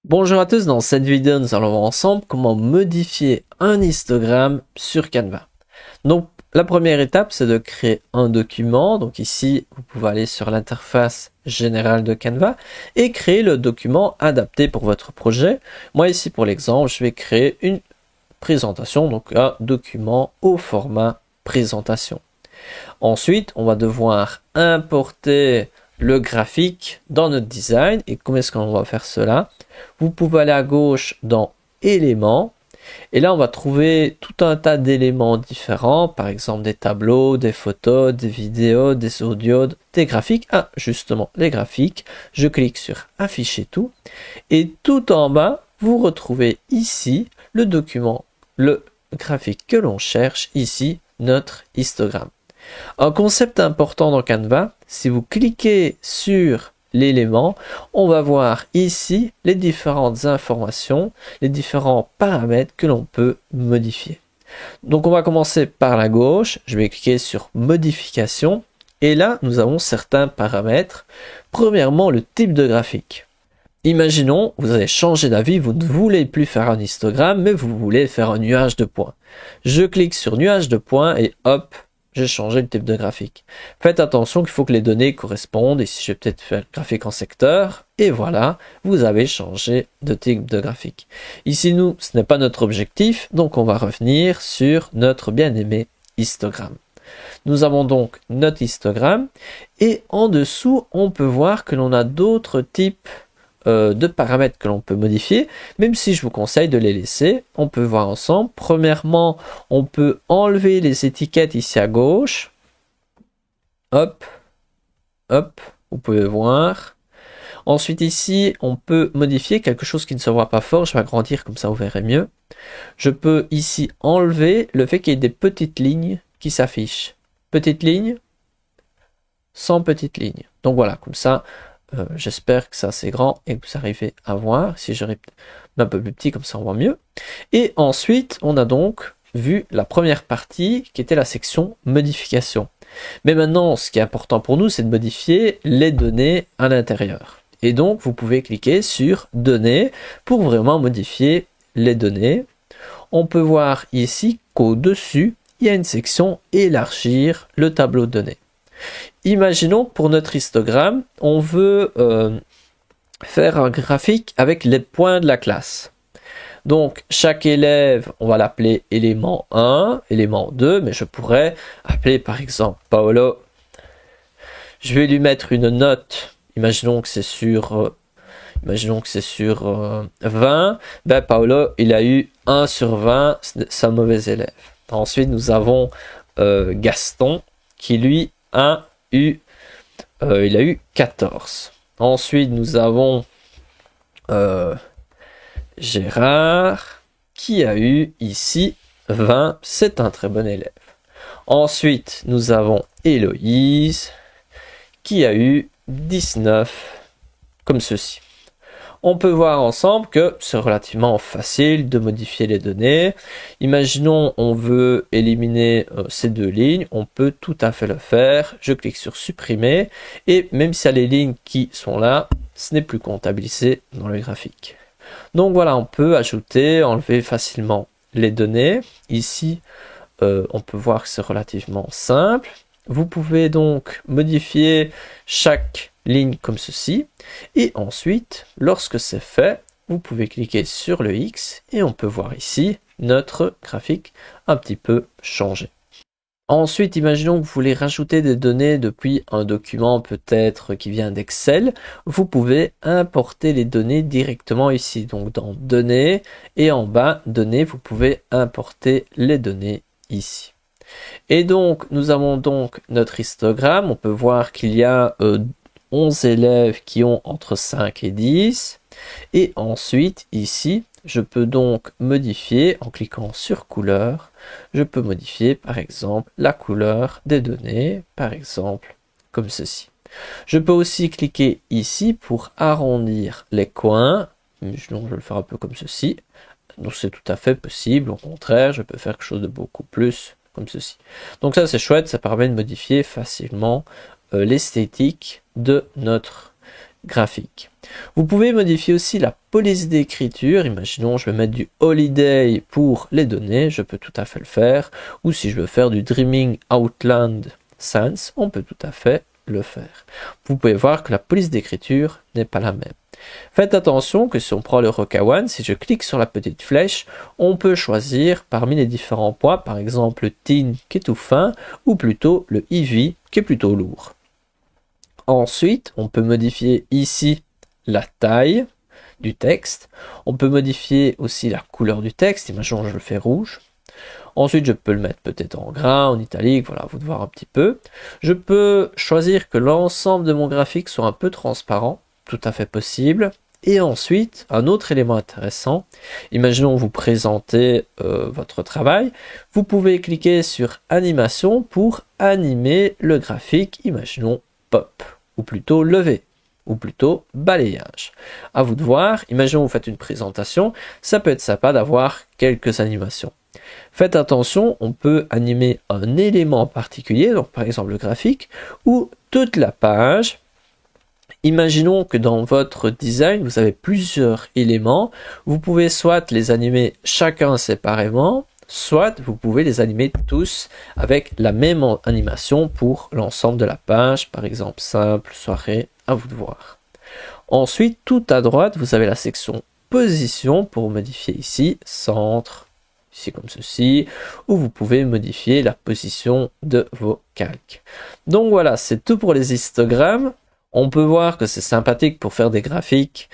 Bonjour à tous, dans cette vidéo nous allons voir ensemble comment modifier un histogramme sur Canva. Donc la première étape c'est de créer un document, donc ici vous pouvez aller sur l'interface générale de Canva et créer le document adapté pour votre projet. Moi ici pour l'exemple je vais créer une présentation, donc un document au format présentation. Ensuite on va devoir importer le graphique dans notre design. Et comment est-ce qu'on va faire cela? Vous pouvez aller à gauche dans éléments et là on va trouver tout un tas d'éléments différents, par exemple des tableaux, des photos, des vidéos, des audios, des graphiques. Ah, justement les graphiques, je clique sur afficher tout et tout en bas vous retrouvez ici le document, le graphique que l'on cherche, ici notre histogramme. Un concept important dans Canva, si vous cliquez sur l'élément, on va voir ici les différentes informations, les différents paramètres que l'on peut modifier. Donc on va commencer par la gauche, je vais cliquer sur modification et là nous avons certains paramètres. Premièrement, le type de graphique. Imaginons, vous avez changé d'avis, vous ne voulez plus faire un histogramme, mais vous voulez faire un nuage de points. Je clique sur nuage de points et hop, j'ai changé le type de graphique. Faites attention qu'il faut que les données correspondent. Ici, je vais peut-être faire le graphique en secteur. Et voilà, vous avez changé de type de graphique. Ici, nous, ce n'est pas notre objectif. Donc, on va revenir sur notre bien-aimé histogramme. Nous avons donc notre histogramme. Et en dessous, on peut voir que l'on a d'autres types de paramètres que l'on peut modifier, même si je vous conseille de les laisser. On peut voir ensemble. Premièrement, on peut enlever les étiquettes ici à gauche. Hop, hop, vous pouvez voir. Ensuite ici, on peut modifier quelque chose qui ne se voit pas fort. Je vais agrandir comme ça, vous verrez mieux. Je peux ici enlever le fait qu'il y ait des petites lignes qui s'affichent. Petites lignes, sans petites lignes. Donc voilà, comme ça, j'espère que c'est assez grand et que vous arrivez à voir. Si j'aurais un peu plus petit, comme ça on voit mieux. Et ensuite, on a donc vu la première partie qui était la section modification. Mais maintenant, ce qui est important pour nous, c'est de modifier les données à l'intérieur. Et donc, vous pouvez cliquer sur données pour vraiment modifier les données. On peut voir ici qu'au-dessus, il y a une section élargir le tableau de données. Imaginons pour notre histogramme, on veut faire un graphique avec les points de la classe. Donc chaque élève, on va l'appeler élément 1, élément 2, mais je pourrais appeler par exemple Paolo. Je vais lui mettre une note, imaginons que c'est sur 20. Ben Paolo, il a eu 1 sur 20, c'est un mauvais élève. Ensuite, nous avons Gaston qui lui a eu 14. Ensuite, nous avons Gérard qui a eu ici 20. C'est un très bon élève. Ensuite, nous avons Héloïse qui a eu 19, comme ceci. On peut voir ensemble que c'est relativement facile de modifier les données. Imaginons on veut éliminer ces deux lignes, on peut tout à fait le faire. Je clique sur supprimer et même si y a les lignes qui sont là, ce n'est plus comptabilisé dans le graphique. Donc voilà, on peut ajouter, enlever facilement les données. Ici, on peut voir que c'est relativement simple. Vous pouvez donc modifier chaque ligne comme ceci et ensuite lorsque c'est fait vous pouvez cliquer sur le X et on peut voir ici notre graphique un petit peu changé. Ensuite, imaginons que vous voulez rajouter des données depuis un document peut-être qui vient d'Excel. Vous pouvez importer les données directement ici. Donc dans données et en bas données, vous pouvez importer les données ici. Et donc nous avons donc notre histogramme. On peut voir qu'il y a 11 élèves qui ont entre 5 et 10. Et ensuite, ici, je peux donc modifier en cliquant sur couleur. Je peux modifier, par exemple, la couleur des données, par exemple, comme ceci. Je peux aussi cliquer ici pour arrondir les coins. Donc, je vais le faire un peu comme ceci. Donc, c'est tout à fait possible. Au contraire, je peux faire quelque chose de beaucoup plus comme ceci. Donc ça, c'est chouette. Ça permet de modifier facilement l'esthétique de notre graphique. Vous pouvez modifier aussi la police d'écriture. Imaginons, je vais mettre du holiday pour les données, je peux tout à fait le faire. Ou si je veux faire du Dreaming Outland Sans, on peut tout à fait le faire. Vous pouvez voir que la police d'écriture n'est pas la même. Faites attention que si on prend le Rocawan, si je clique sur la petite flèche, on peut choisir parmi les différents poids, par exemple le Thin qui est tout fin, ou plutôt le Heavy qui est plutôt lourd. Ensuite, on peut modifier ici la taille du texte. On peut modifier aussi la couleur du texte. Imaginons je le fais rouge. Ensuite, je peux le mettre peut-être en gras, en italique, voilà, vous de voir un petit peu. Je peux choisir que l'ensemble de mon graphique soit un peu transparent, tout à fait possible. Et ensuite, un autre élément intéressant, imaginons vous présentez votre travail, vous pouvez cliquer sur animation pour animer le graphique, imaginons pop, ou plutôt lever, ou plutôt balayage. À vous de voir, imaginons vous faites une présentation, ça peut être sympa d'avoir quelques animations. Faites attention, on peut animer un élément particulier, donc par exemple le graphique, ou toute la page. Imaginons que dans votre design, vous avez plusieurs éléments. Vous pouvez soit les animer chacun séparément, soit vous pouvez les animer tous avec la même animation pour l'ensemble de la page, par exemple simple, soirée, à vous de voir. Ensuite, tout à droite, vous avez la section position pour modifier ici, centre, ici comme ceci, où vous pouvez modifier la position de vos calques. Donc voilà, c'est tout pour les histogrammes. On peut voir que c'est sympathique pour faire des graphiques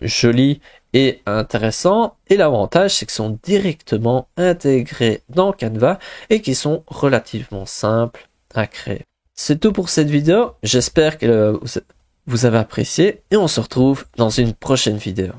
jolis et intéressants. Et l'avantage, c'est qu'ils sont directement intégrés dans Canva et qui sont relativement simples à créer. C'est tout pour cette vidéo. J'espère que vous avez apprécié et on se retrouve dans une prochaine vidéo.